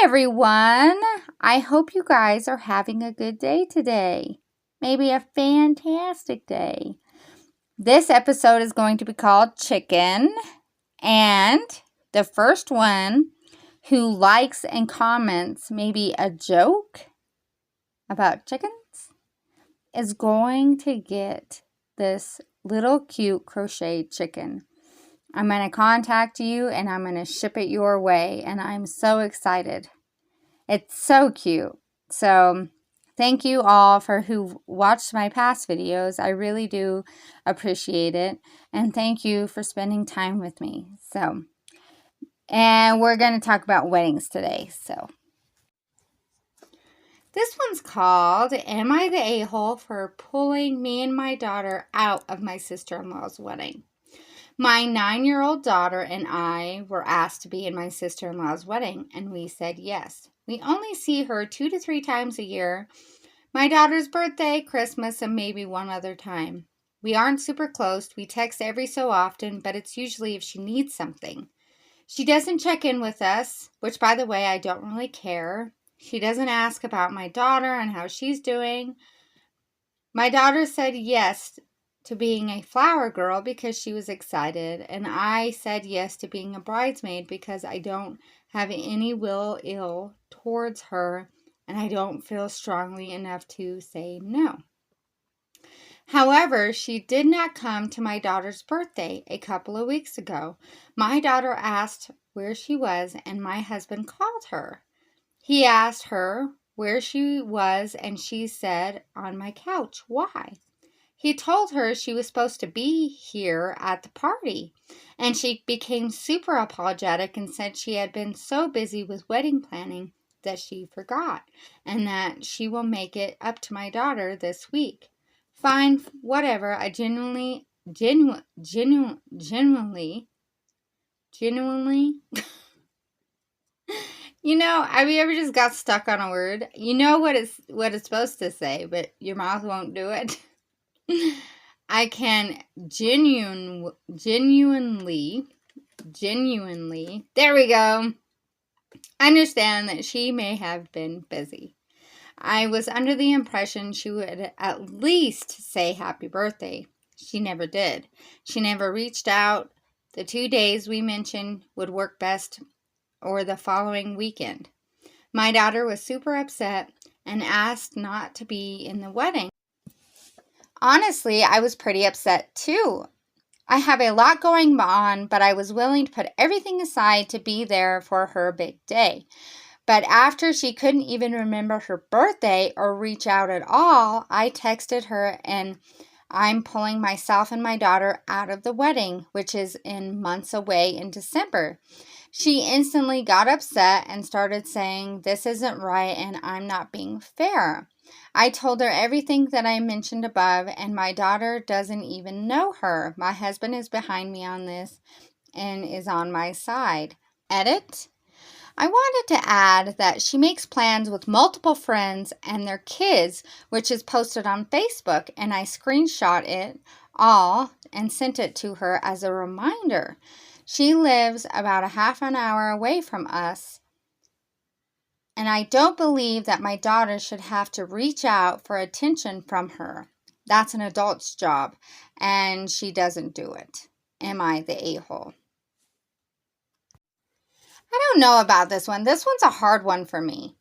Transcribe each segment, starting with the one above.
Everyone. I hope you guys are having a good day today. Maybe a fantastic day. This episode is going to be called Chicken. And the first one who likes and comments maybe a joke about chickens is going to get this little cute crocheted chicken. I'm going to contact you and I'm going to ship it your way. And I'm so excited. It's so cute. So thank you all for who watched my past videos. I really do appreciate it. And thank you for spending time with me. And we're going to talk about weddings today. So this one's called, Am I the A-hole for pulling me and my daughter out of my sister-in-law's wedding? My 9-year-old daughter and I were asked to be in my sister-in-law's wedding, and we said yes. We only see her 2 to 3 times a year. My daughter's birthday, Christmas, and maybe one other time. We aren't super close. We text every so often, but it's usually if she needs something. She doesn't check in with us, which, by the way, I don't really care. She doesn't ask about my daughter and how she's doing. My daughter said yes to being a flower girl because she was excited, and I said yes to being a bridesmaid because I don't have any ill towards her and I don't feel strongly enough to say no. However, she did not come to my daughter's birthday a couple of weeks ago. My daughter asked where she was and my husband called her. He asked her where she was and she said, on my couch. Why? He told her she was supposed to be here at the party, and she became super apologetic and said she had been so busy with wedding planning that she forgot, and that she will make it up to my daughter this week. Fine, whatever. I genuinely, have you ever just got stuck on a word? You know what it's supposed to say, but your mouth won't do it. I can genuinely, there we go, understand that she may have been busy. I was under the impression she would at least say happy birthday. She never did. She never reached out. The 2 days we mentioned would work best, or the following weekend. My daughter was super upset and asked not to be in the wedding. Honestly, I was pretty upset too. I have a lot going on, but I was willing to put everything aside to be there for her big day. But after she couldn't even remember her birthday or reach out at all, I texted her and I'm pulling myself and my daughter out of the wedding, which is in months away in December. She instantly got upset and started saying, this isn't right and I'm not being fair. I told her everything that I mentioned above, and my daughter doesn't even know her. My husband is behind me on this and is on my side. Edit. I wanted to add that she makes plans with multiple friends and their kids, which is posted on Facebook, and I screenshot it all and sent it to her as a reminder. She lives about a half an hour away from us, and I don't believe that my daughter should have to reach out for attention from her. That's an adult's job, and she doesn't do it. Am I the a-hole? I don't know about this one. This one's a hard one for me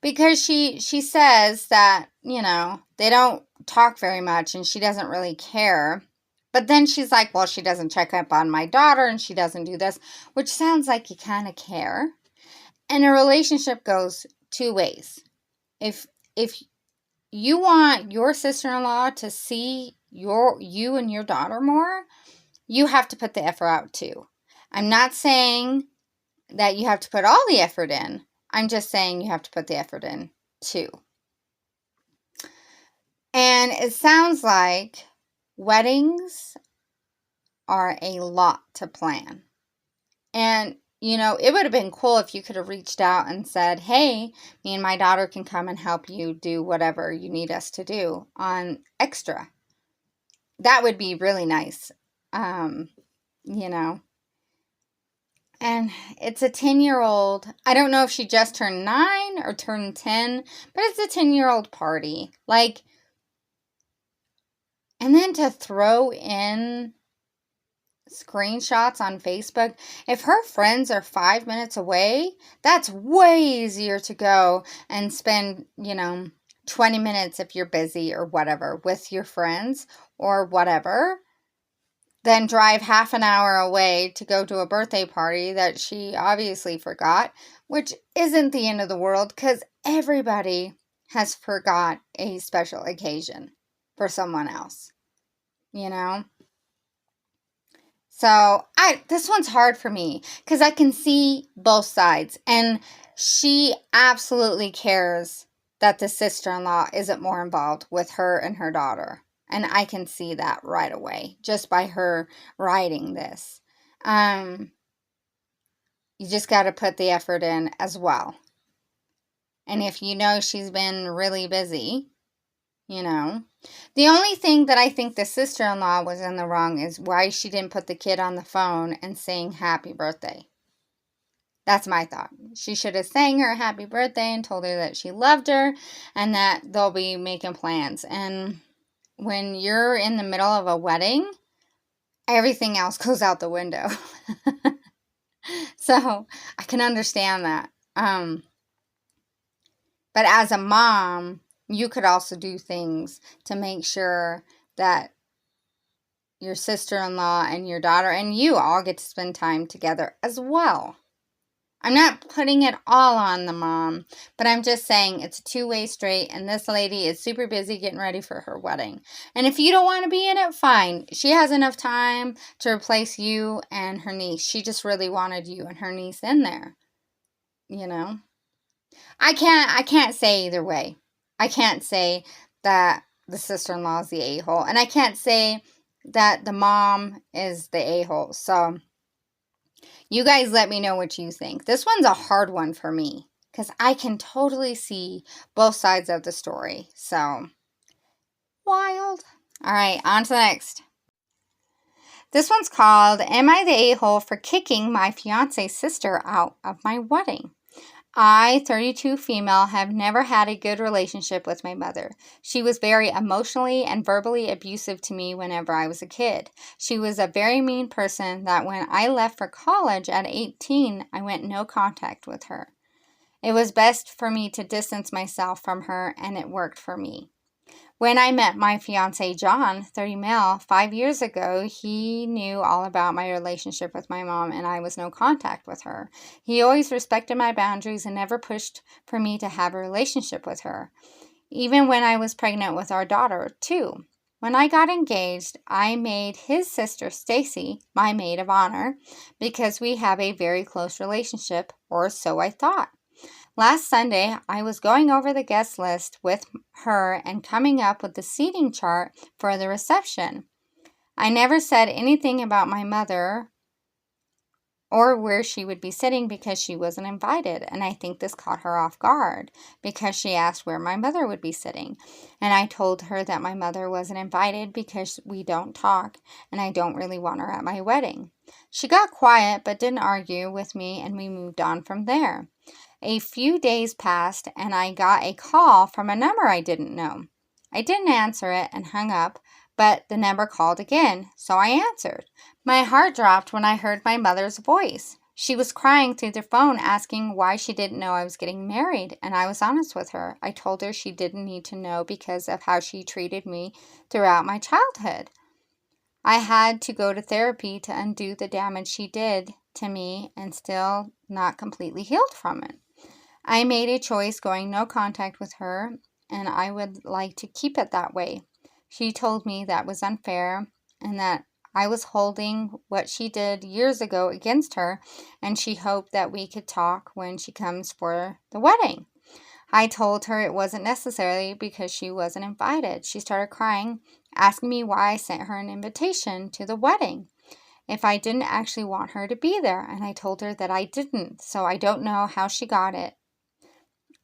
because she says that, they don't talk very much and she doesn't really care. But then she's like, well, she doesn't check up on my daughter and she doesn't do this, which sounds like you kind of care. And a relationship goes 2 ways. If you want your sister-in-law to see you and your daughter more, you have to put the effort out too. I'm not saying that you have to put all the effort in. I'm just saying you have to put the effort in too. And it sounds like weddings are a lot to plan. And it would have been cool if you could have reached out and said, hey, me and my daughter can come and help you do whatever you need us to do on extra. That would be really nice. And it's a 10-year-old. I don't know if she just turned 9 or turned 10, but it's a 10-year-old party. Like, and then to throw in screenshots on Facebook, if her friends are 5 minutes away, that's way easier to go and spend, 20 minutes if you're busy or whatever with your friends or whatever, then drive half an hour away to go to a birthday party that she obviously forgot, which isn't the end of the world because everybody has forgot a special occasion for someone else, So this one's hard for me because I can see both sides, and she absolutely cares that the sister-in-law isn't more involved with her and her daughter. And I can see that right away just by her writing this. You just got to put the effort in as well. And if you know she's been really busy, the only thing that I think the sister-in-law was in the wrong is why she didn't put the kid on the phone and sing happy birthday. That's my thought. She should have sang her happy birthday and told her that she loved her and that they'll be making plans. And when you're in the middle of a wedding, everything else goes out the window. So I can understand that. But as a mom, you could also do things to make sure that your sister-in-law and your daughter and you all get to spend time together as well. I'm not putting it all on the mom, but I'm just saying it's a two-way street, and this lady is super busy getting ready for her wedding. And if you don't want to be in it, fine. She has enough time to replace you and her niece. She just really wanted you and her niece in there. I can't say either way. I can't say that the sister-in-law is the a-hole, and I can't say that the mom is the a-hole. So you guys let me know what you think. This one's a hard one for me because I can totally see both sides of the story. So, wild. All right, on to the next. This one's called, Am I the A-hole for kicking my fiance's sister out of my wedding? I, 32 female, have never had a good relationship with my mother. She was very emotionally and verbally abusive to me whenever I was a kid. She was a very mean person that when I left for college at 18, I went no contact with her. It was best for me to distance myself from her, and it worked for me. When I met my fiancé, John, 30 male, 5 years ago, he knew all about my relationship with my mom, and I was no contact with her. He always respected my boundaries and never pushed for me to have a relationship with her, even when I was pregnant with our daughter, too. When I got engaged, I made his sister, Stacy, my maid of honor, because we have a very close relationship, or so I thought. Last Sunday, I was going over the guest list with her and coming up with the seating chart for the reception. I never said anything about my mother or where she would be sitting because she wasn't invited, and I think this caught her off guard because she asked where my mother would be sitting, and I told her that my mother wasn't invited because we don't talk and I don't really want her at my wedding. She got quiet but didn't argue with me, and we moved on from there. A few days passed, and I got a call from a number I didn't know. I didn't answer it and hung up, but the number called again, so I answered. My heart dropped when I heard my mother's voice. She was crying through the phone, asking why she didn't know I was getting married, and I was honest with her. I told her she didn't need to know because of how she treated me throughout my childhood. I had to go to therapy to undo the damage she did to me and still not completely healed from it. I made a choice going no contact with her, and I would like to keep it that way. She told me that was unfair and that I was holding what she did years ago against her, and she hoped that we could talk when she comes for the wedding. I told her it wasn't necessary because she wasn't invited. She started crying, asking me why I sent her an invitation to the wedding if I didn't actually want her to be there, and I told her that I didn't, so I don't know how she got it,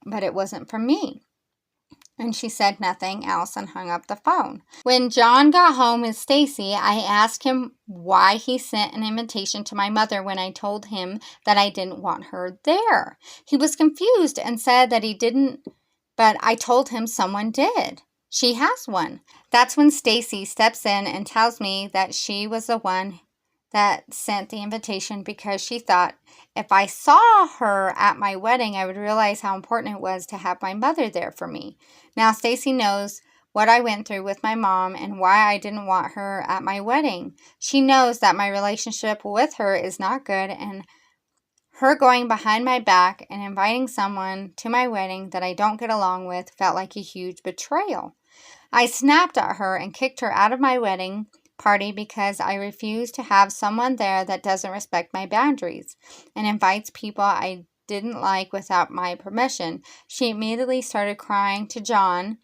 but it wasn't from me. And she said nothing else and hung up the phone. When John got home with Stacy, I asked him why he sent an invitation to my mother when I told him that I didn't want her there. He was confused and said that he didn't, but I told him someone did. She has one. That's when Stacy steps in and tells me that she was the one that sent the invitation because she thought if I saw her at my wedding, I would realize how important it was to have my mother there for me. Now Stacy knows what I went through with my mom and why I didn't want her at my wedding. She knows that my relationship with her is not good, and her going behind my back and inviting someone to my wedding that I don't get along with felt like a huge betrayal. I snapped at her and kicked her out of my wedding party because I refuse to have someone there that doesn't respect my boundaries and invites people I didn't like without my permission. She immediately started crying to John,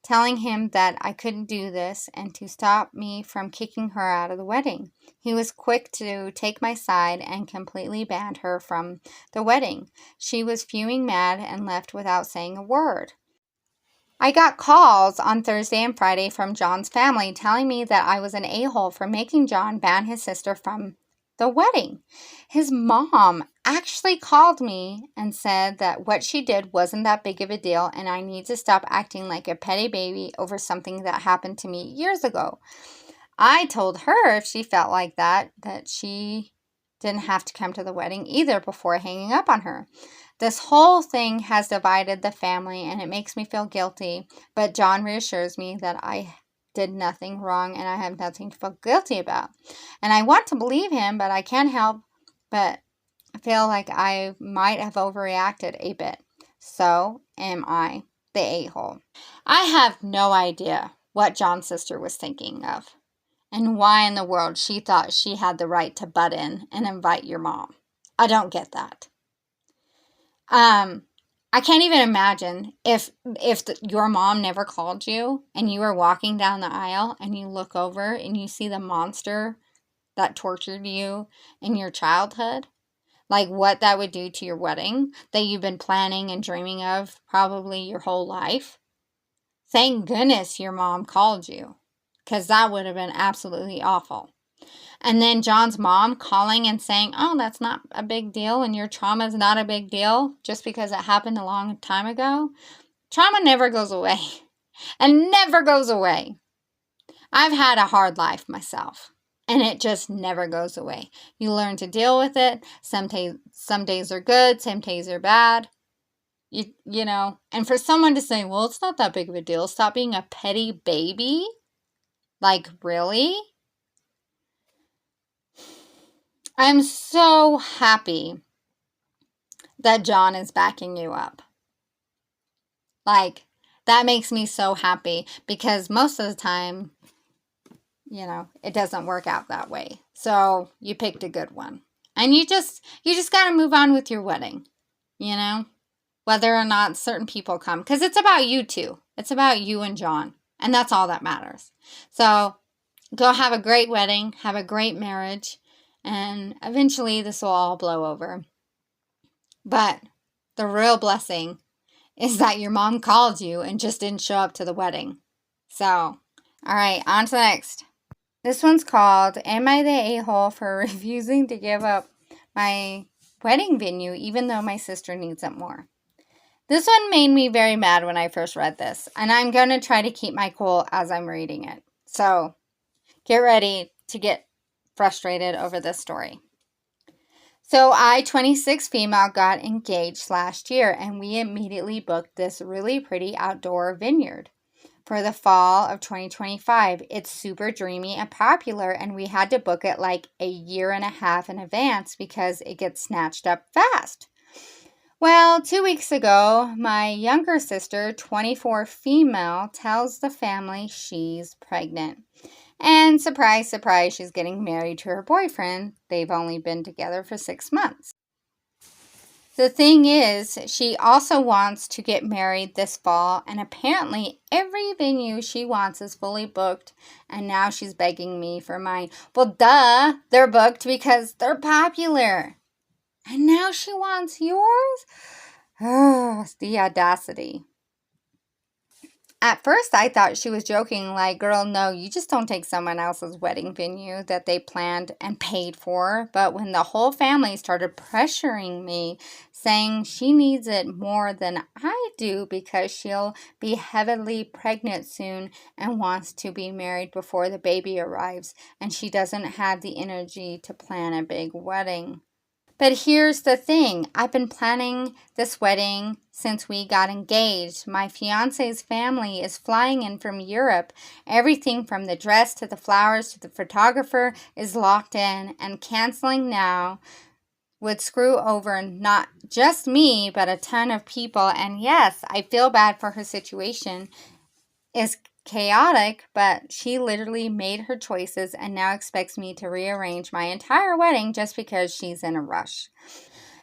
telling him that I couldn't do this and to stop me from kicking her out of the wedding. He was quick to take my side and completely banned her from the wedding. She was fuming mad and left without saying a word. I got calls on Thursday and Friday from John's family telling me that I was an a-hole for making John ban his sister from the wedding. His mom actually called me and said that what she did wasn't that big of a deal and I need to stop acting like a petty baby over something that happened to me years ago. I told her if she felt like that she didn't have to come to the wedding either before hanging up on her. This whole thing has divided the family and it makes me feel guilty, but John reassures me that I did nothing wrong and I have nothing to feel guilty about. And I want to believe him, but I can't help but feel like I might have overreacted a bit. So am I the a-hole. I have no idea what John's sister was thinking of and why in the world she thought she had the right to butt in and invite your mom. I don't get that. I can't even imagine if your mom never called you and you were walking down the aisle and you look over and you see the monster that tortured you in your childhood, like what that would do to your wedding that you've been planning and dreaming of probably your whole life. Thank goodness your mom called you, because that would have been absolutely awful. And then John's mom calling and saying, oh, that's not a big deal and your trauma is not a big deal just because it happened a long time ago. Trauma never goes away and never goes away. I've had a hard life myself and it just never goes away. You learn to deal with it. Some days are good, some days are bad. You know, and for someone to say, well, it's not that big of a deal. Stop being a petty baby. Like, really? I'm so happy that John is backing you up. Like, that makes me so happy because most of the time, you know, it doesn't work out that way. So you picked a good one. And you just got to move on with your wedding, you know, whether or not certain people come. Because it's about you two. It's about you and John. And that's all that matters. So go have a great wedding. Have a great marriage. And eventually this will all blow over. But the real blessing is that your mom called you and just didn't show up to the wedding. So, all right, on to the next. This one's called, Am I the a-hole for refusing to give up my wedding venue even though my sister needs it more? This one made me very mad when I first read this, and I'm going to try to keep my cool as I'm reading it. So, get ready to get frustrated over this story. So I, 26 female, got engaged last year and we immediately booked this really pretty outdoor vineyard for the fall of 2025. It's super dreamy and popular and we had to book it like a year and a half in advance because it gets snatched up fast. Well, 2 weeks ago, my younger sister, 24 female, tells the family she's pregnant. And surprise, surprise, she's getting married to her boyfriend. They've only been together for 6 months. The thing is, she also wants to get married this fall, and apparently every venue she wants is fully booked, and now she's begging me for mine. Well, duh, they're booked because they're popular. And now she wants yours? Oh, the audacity. At first, I thought she was joking, like, girl, no, you just don't take someone else's wedding venue that they planned and paid for. But when the whole family started pressuring me, saying she needs it more than I do because she'll be heavily pregnant soon and wants to be married before the baby arrives, and she doesn't have the energy to plan a big wedding. But here's the thing. I've been planning this wedding since we got engaged. My fiance's family is flying in from Europe. Everything from the dress to the flowers to the photographer is locked in, and canceling now would screw over not just me, but a ton of people. And yes, I feel bad for her situation. It's chaotic, but she literally made her choices and now expects me to rearrange my entire wedding just because she's in a rush.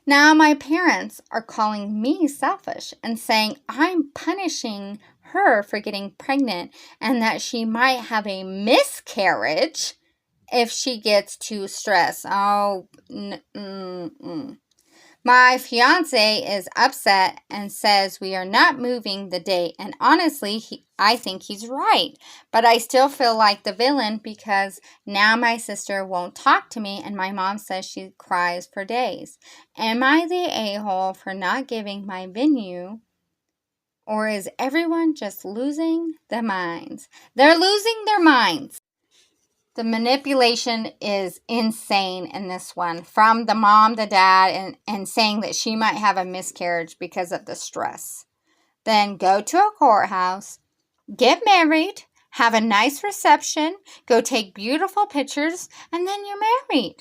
Now my parents are calling me selfish and saying I'm punishing her for getting pregnant and that she might have a miscarriage if she gets too stressed. My fiance is upset and says we are not moving the date, and honestly, I think he's right. But I still feel like the villain because now my sister won't talk to me and my mom says she cries for days. Am I the a-hole for not giving my venue? Or is everyone just losing their minds? They're losing their minds. The manipulation is insane in this one. From the mom, the dad, and saying that she might have a miscarriage because of the stress. Then go to a courthouse, get married, have a nice reception, go take beautiful pictures, and then you're married.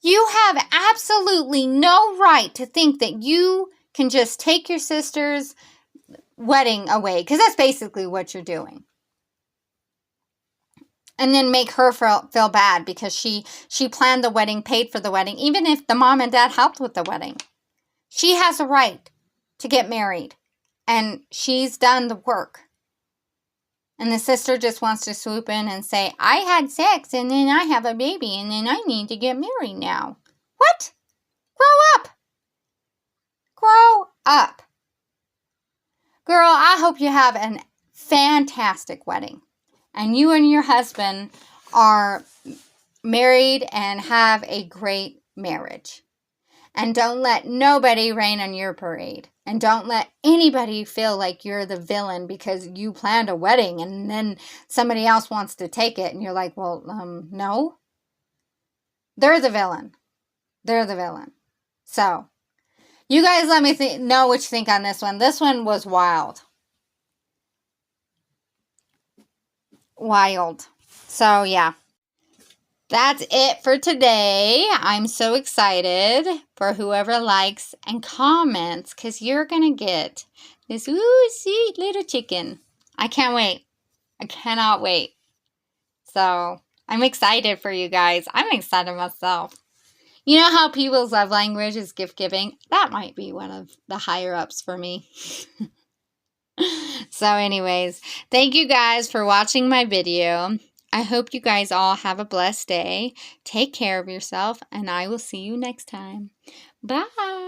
You have absolutely no right to think that you can just take your sister's wedding away, because that's basically what you're doing. And then make her feel bad because she planned the wedding, paid for the wedding, even if the mom and dad helped with the wedding. She has a right to get married, and she's done the work. And the sister just wants to swoop in and say, I had sex, and then I have a baby, and then I need to get married now. What? Grow up. Grow up. Girl, I hope you have a fantastic wedding. And you and your husband are married and have a great marriage. And don't let nobody rain on your parade. And don't let anybody feel like you're the villain because you planned a wedding and then somebody else wants to take it. And you're like, well, no. They're the villain. They're the villain. So, you guys let me know what you think on this one. This one was wild. Wild. So, yeah. That's it for today. I'm so excited for whoever likes and comments because you're going to get this sweet little chicken. I can't wait. I cannot wait. So, I'm excited for you guys. I'm excited myself. You know how people's love language is gift giving? That might be one of the higher ups for me. So anyways, thank you guys for watching my video. I hope you guys all have a blessed day. Take care of yourself, and I will see you next time. Bye.